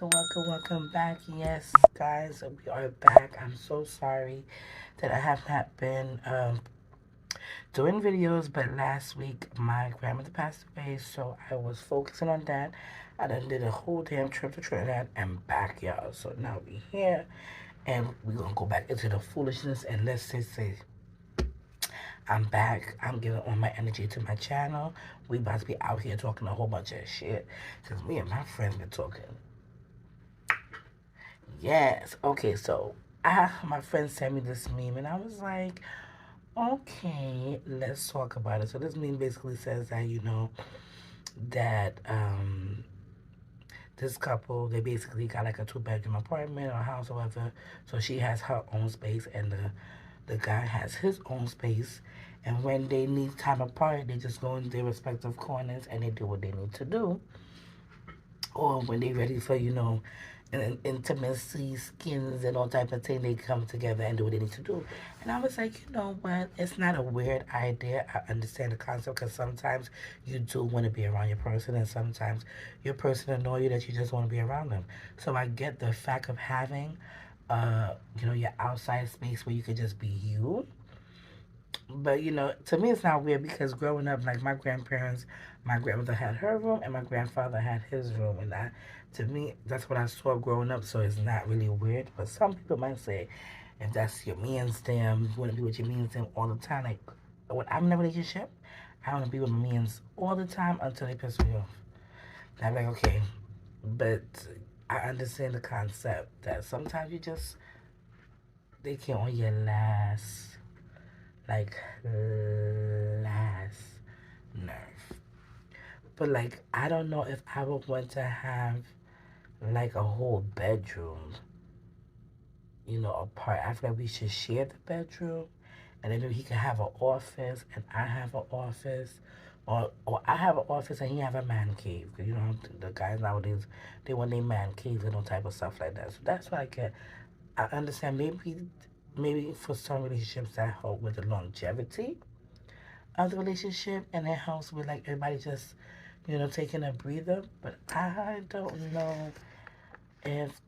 welcome back. Yes, guys, we are back. I'm so sorry that I have not been doing videos, but last week my grandmother passed away, so I was focusing on that. I done did a whole damn trip to Trinidad and back, y'all. So now we here, and we gonna go back into the foolishness, and let's just say I'm back. I'm giving all my energy to my channel. We about to be out here talking a whole bunch of shit, because me and my friends been talking. Yes. Okay, so my friend sent me this meme and I was like, okay, let's talk about it. So this meme basically says that, that this couple, they basically got like a two-bedroom apartment or house or whatever. So she has her own space and the guy has his own space. And when they need time apart, they just go in their respective corners and they do what they need to do. Or when they ready for, intimacy, skins, and all type of thing, they come together and do what they need to do. And I was like, you know what? It's not a weird idea. I understand the concept because sometimes you do want to be around your person, and sometimes your person annoy you that you just want to be around them. So I get the fact of having, your outside space where you could just be you. But to me, it's not weird because growing up, like my grandmother had her room and my grandfather had his room, and to me, that's what I saw growing up. So it's not really weird. But some people might say, if that's your man's them, you want to be with your man's them all the time. Like when I'm in a relationship, I want to be with my man's all the time until they piss me off. And I'm like, okay, but I understand the concept that sometimes they can't on your like last nerve. But like I don't know if I would want to have like a whole bedroom, apart. I feel like we should share the bedroom and then maybe he could have an office and I have an office. Or I have an office and he have a man cave. The guys nowadays, they want their man caves and all type of stuff like that. So that's why I understand maybe for some relationships that help with the longevity of the relationship and it helps with like everybody just taking a breather, but I don't know if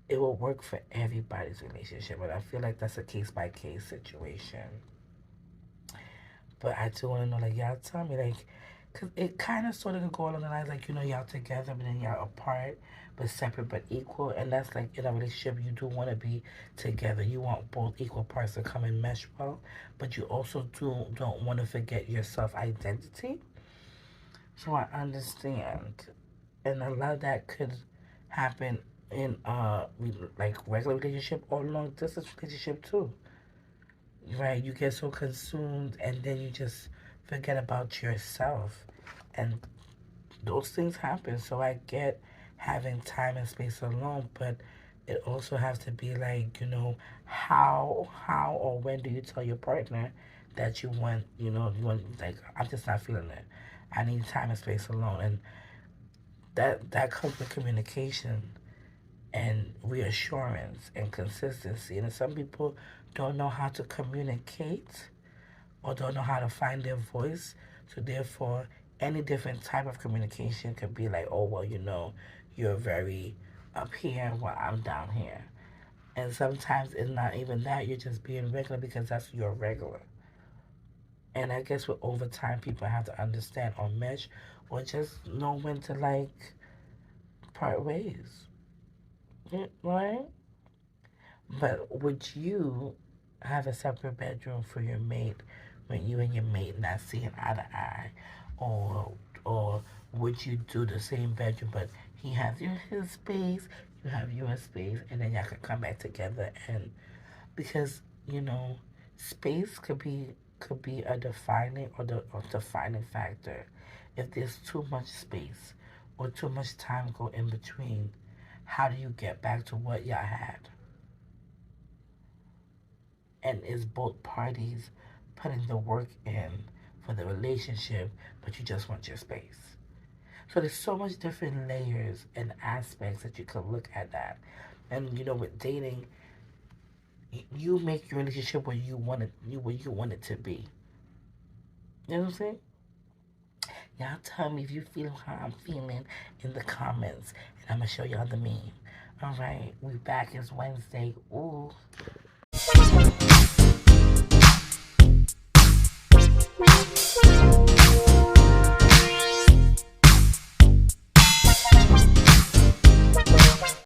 it will work for everybody's relationship, but I feel like that's a case by case situation. But I do want to know, like, y'all tell me, like, because it kind of sort of go along the lines, like, y'all together, but then y'all apart, but separate but equal. And that's like in a relationship, you do want to be together. You want both equal parts to come and mesh well, but you also don't want to forget your self identity. So I understand. And a lot of that could happen in like regular relationship or long distance relationship too. Right? You get so consumed and then you just forget about yourself. And those things happen. So I get having time and space alone, but it also has to be like, how or when do you tell your partner that you want like I'm just not feeling it. I need time and space alone. And that comes with communication and reassurance and consistency. And some people don't know how to communicate or don't know how to find their voice. So therefore, any different type of communication could be like, oh well, you're very up here while I'm down here. And sometimes it's not even that. You're just being regular because that's your regular. And I guess with over time, people have to understand or mesh or just know when to like part ways. Right? But would you have a separate bedroom for your mate when you and your mate not seeing eye to eye? Or or would you do the same bedroom but he has his space, you have your space, and then y'all could come back together and because, space could be a defining or defining factor. If there's too much space or too much time go in between, how do you get back to what y'all had? And is both parties putting the work in for the relationship, but you just want your space? So there's so much different layers and aspects that you could look at that. And with dating, you make your relationship where you want it to be. You know what I'm saying? Y'all tell me if you feel how I'm feeling in the comments. And I'm going to show y'all the meme. All right. We back. It's Wednesday. Ooh.